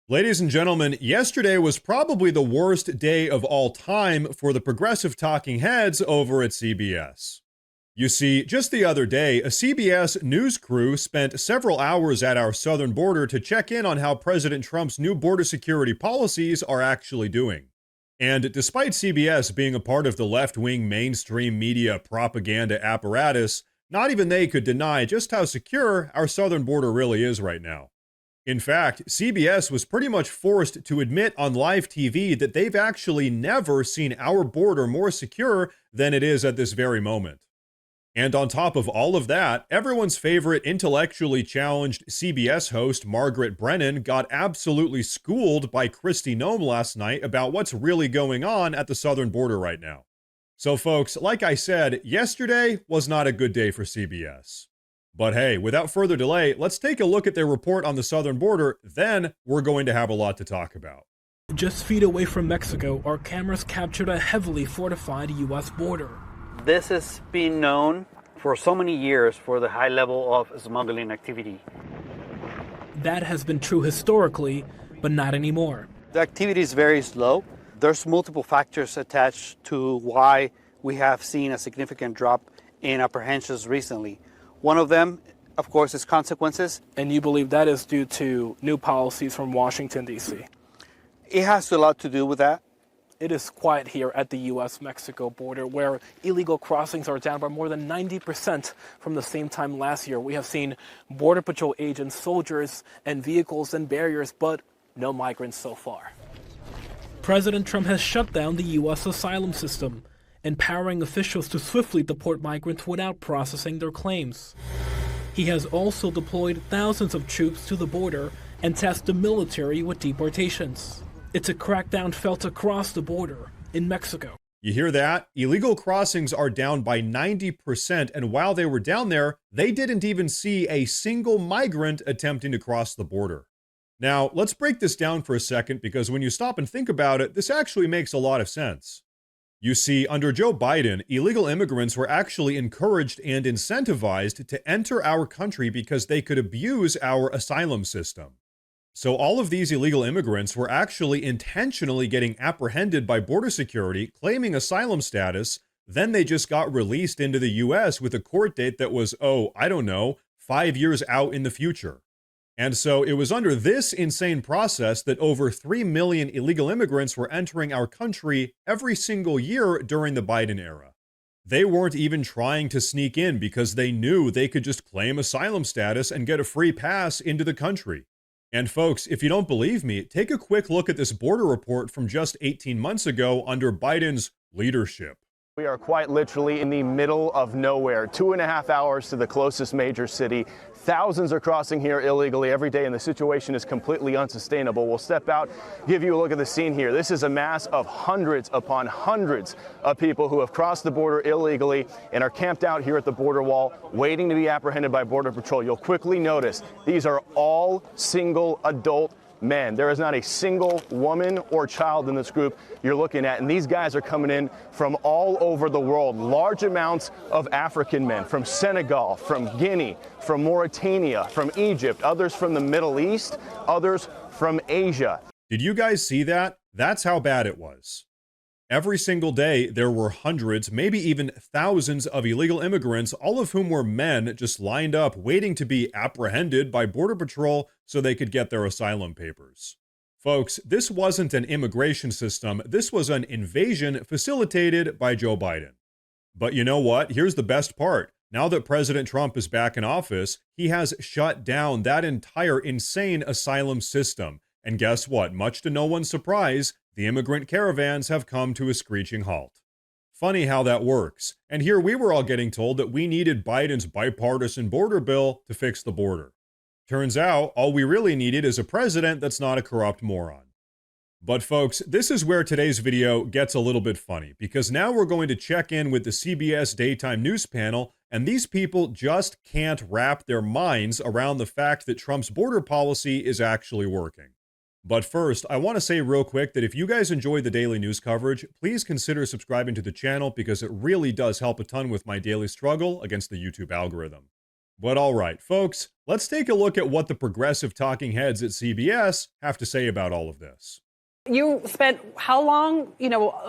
Ladies and gentlemen, yesterday was probably the worst day of all time for the progressive talking heads over at CBS. You see, just the other day, a CBS news crew spent several hours at our southern border to check in on how President Trump's new border security policies are actually doing. And despite CBS being a part of the left-wing mainstream media propaganda apparatus, not even they could deny just how secure our southern border really is right now. In fact, CBS was pretty much forced to admit on live TV that they've actually never seen our border more secure than it is at this very moment. And on top of all of that, everyone's favorite intellectually challenged CBS host Margaret Brennan got absolutely schooled by Kristi Noem last night about what's really going on at the southern border right now. So folks, like I said, yesterday was not a good day for CBS. But hey, without further delay, let's take a look at their report on the southern border, then we're going to have a lot to talk about. Just feet away from Mexico, our cameras captured a heavily fortified U.S. border. This has been known for so many years for the high level of smuggling activity. That has been true historically, but not anymore. The activity is very slow. There's multiple factors attached to why we have seen a significant drop in apprehensions recently. One of them, of course, is consequences. And you believe that is due to new policies from Washington, D.C.? It has a lot to do with that. It is quiet here at the U.S.-Mexico border, where illegal crossings are down by more than 90% from the same time last year. We have seen Border Patrol agents, soldiers, and vehicles and barriers, but no migrants so far. President Trump has shut down the U.S. asylum system, empowering officials to swiftly deport migrants without processing their claims. He has also deployed thousands of troops to the border and tasked the military with deportations. It's a crackdown felt across the border in Mexico. You hear that? Illegal crossings are down by 90%, and while they were down there, they didn't even see a single migrant attempting to cross the border. Now, let's break this down for a second, because when you stop and think about it, this actually makes a lot of sense. You see, under Joe Biden, illegal immigrants were actually encouraged and incentivized to enter our country because they could abuse our asylum system. So all of these illegal immigrants were actually intentionally getting apprehended by border security, claiming asylum status, then they just got released into the US with a court date that was, 5 years out in the future. And so it was under this insane process that over 3 million illegal immigrants were entering our country every single year during the Biden era. They weren't even trying to sneak in because they knew they could just claim asylum status and get a free pass into the country. And folks, if you don't believe me, take a quick look at this border report from just 18 months ago under Biden's leadership. We are quite literally in the middle of nowhere, 2.5 hours to the closest major city. Thousands are crossing here illegally every day, and the situation is completely unsustainable. We'll step out, give you a look at the scene here. This is a mass of hundreds upon hundreds of people who have crossed the border illegally and are camped out here at the border wall, waiting to be apprehended by Border Patrol. You'll quickly notice these are all single adult men. There is not a single woman or child in this group you're looking at, and these guys are coming in from all over the world. Large amounts of African men from Senegal, from Guinea, from Mauritania, from Egypt, others from the Middle East, others from Asia. Did you guys see that? That's how bad it was. Every single day, there were hundreds, maybe even thousands of illegal immigrants, all of whom were men, just lined up waiting to be apprehended by Border Patrol so they could get their asylum papers. Folks, this wasn't an immigration system, this was an invasion facilitated by Joe Biden. But you know what? Here's the best part. Now that President Trump is back in office, he has shut down that entire insane asylum system. And guess what? Much to no one's surprise, the immigrant caravans have come to a screeching halt. Funny how that works. And here we were all getting told that we needed Biden's bipartisan border bill to fix the border. Turns out, all we really needed is a president that's not a corrupt moron. But folks, this is where today's video gets a little bit funny, because now we're going to check in with the CBS daytime news panel, and these people just can't wrap their minds around the fact that Trump's border policy is actually working. But first, I want to say real quick that if you guys enjoy the daily news coverage, please consider subscribing to the channel because it really does help a ton with my daily struggle against the YouTube algorithm. But all right, folks, let's take a look at what the progressive talking heads at CBS have to say about all of this. You spent how long,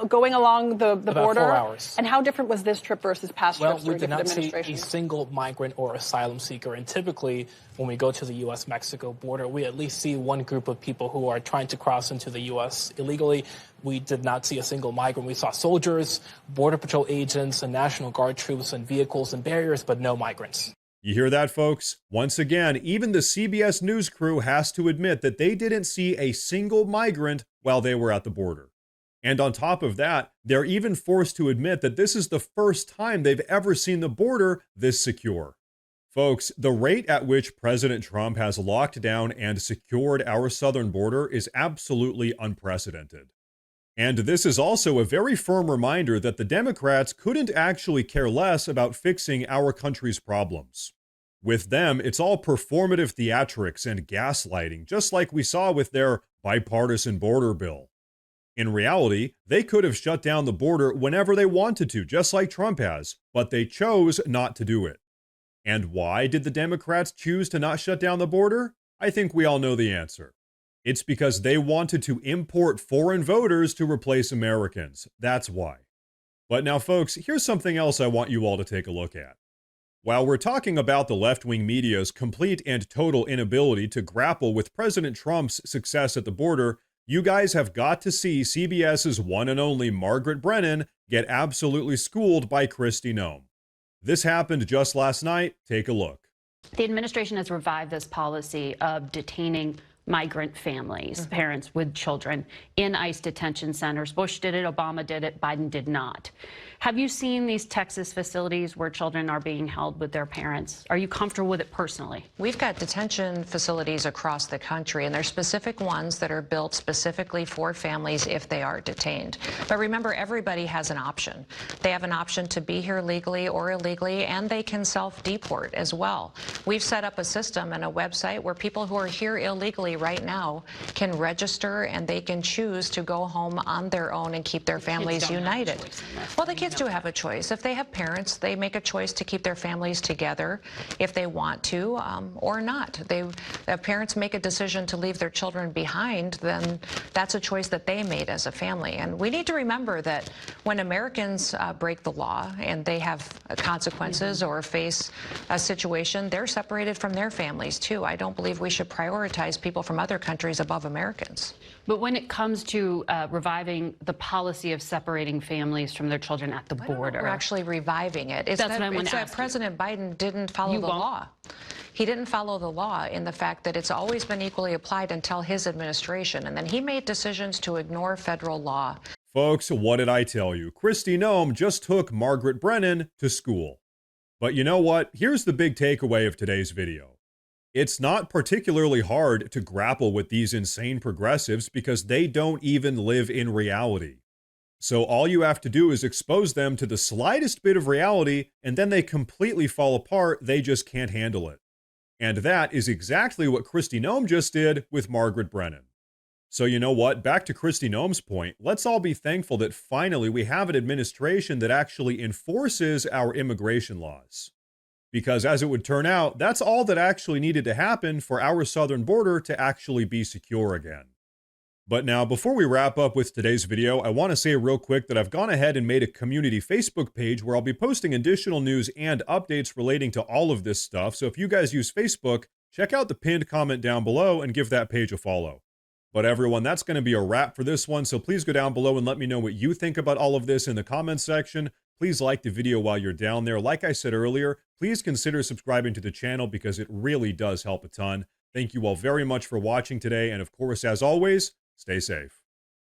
going along the About border? 4 hours. And how different was this trip versus past Well, trips we during did not different see a administrations? single migrant or asylum seeker. And typically, when we go to the U.S.-Mexico border, we at least see one group of people who are trying to cross into the U.S. illegally. We did not see a single migrant. We saw soldiers, Border Patrol agents, and National Guard troops and vehicles and barriers, but no migrants. You hear that, folks? Once again, even the CBS News crew has to admit that they didn't see a single migrant while they were at the border. And on top of that, they're even forced to admit that this is the first time they've ever seen the border this secure. Folks, the rate at which President Trump has locked down and secured our southern border is absolutely unprecedented. And this is also a very firm reminder that the Democrats couldn't actually care less about fixing our country's problems. With them, it's all performative theatrics and gaslighting, just like we saw with their bipartisan border bill. In reality, they could have shut down the border whenever they wanted to, just like Trump has, but they chose not to do it. And why did the Democrats choose to not shut down the border? I think we all know the answer. It's because they wanted to import foreign voters to replace Americans. That's why. But now, folks, here's something else I want you all to take a look at. While we're talking about the left-wing media's complete and total inability to grapple with President Trump's success at the border, you guys have got to see CBS's one and only Margaret Brennan get absolutely schooled by Kristi Noem. This happened just last night. Take a look. The administration has revived this policy of detaining migrant families, parents with children, in ICE detention centers. Bush did it, Obama did it, Biden did not. Have you seen these Texas facilities where children are being held with their parents? Are you comfortable with it personally? We've got detention facilities across the country, and there's specific ones that are built specifically for families if they are detained. But remember, everybody has an option. They have an option to be here legally or illegally, and they can self-deport as well. We've set up a system and a website where people who are here illegally right now can register, and they can choose to go home on their own and keep their families united. Well, the kids do have a choice. If they have parents, they make a choice to keep their families together if they want to, or not. If parents make a decision to leave their children behind, then that's a choice that they made as a family. And we need to remember that when Americans break the law and they have consequences or face a situation, they're separated from their families too. I don't believe we should prioritize people from other countries above Americans. But when it comes to reviving the policy of separating families from their children at the border, We're actually reviving it. That's what I want to ask you. President Biden didn't follow the law. He didn't follow the law in the fact that it's always been equally applied until his administration, and then he made decisions to ignore federal law. Folks, what did I tell you? Kristi Noem just took Margaret Brennan to school. But you know what? Here's the big takeaway of today's video. It's not particularly hard to grapple with these insane progressives because they don't even live in reality. So all you have to do is expose them to the slightest bit of reality, and then they completely fall apart. They just can't handle it. And that is exactly what Kristi Noem just did with Margaret Brennan. So you know what? Back to Kristi Noem's point, let's all be thankful that finally we have an administration that actually enforces our immigration laws. Because as it would turn out, that's all that actually needed to happen for our southern border to actually be secure again. But now, before we wrap up with today's video, I want to say real quick that I've gone ahead and made a community Facebook page where I'll be posting additional news and updates relating to all of this stuff. So if you guys use Facebook, check out the pinned comment down below and give that page a follow. But everyone, that's going to be a wrap for this one. So please go down below and let me know what you think about all of this in the comments section. Please like the video while you're down there. Like I said earlier, please consider subscribing to the channel because it really does help a ton. Thank you all very much for watching today. And of course, as always, stay safe.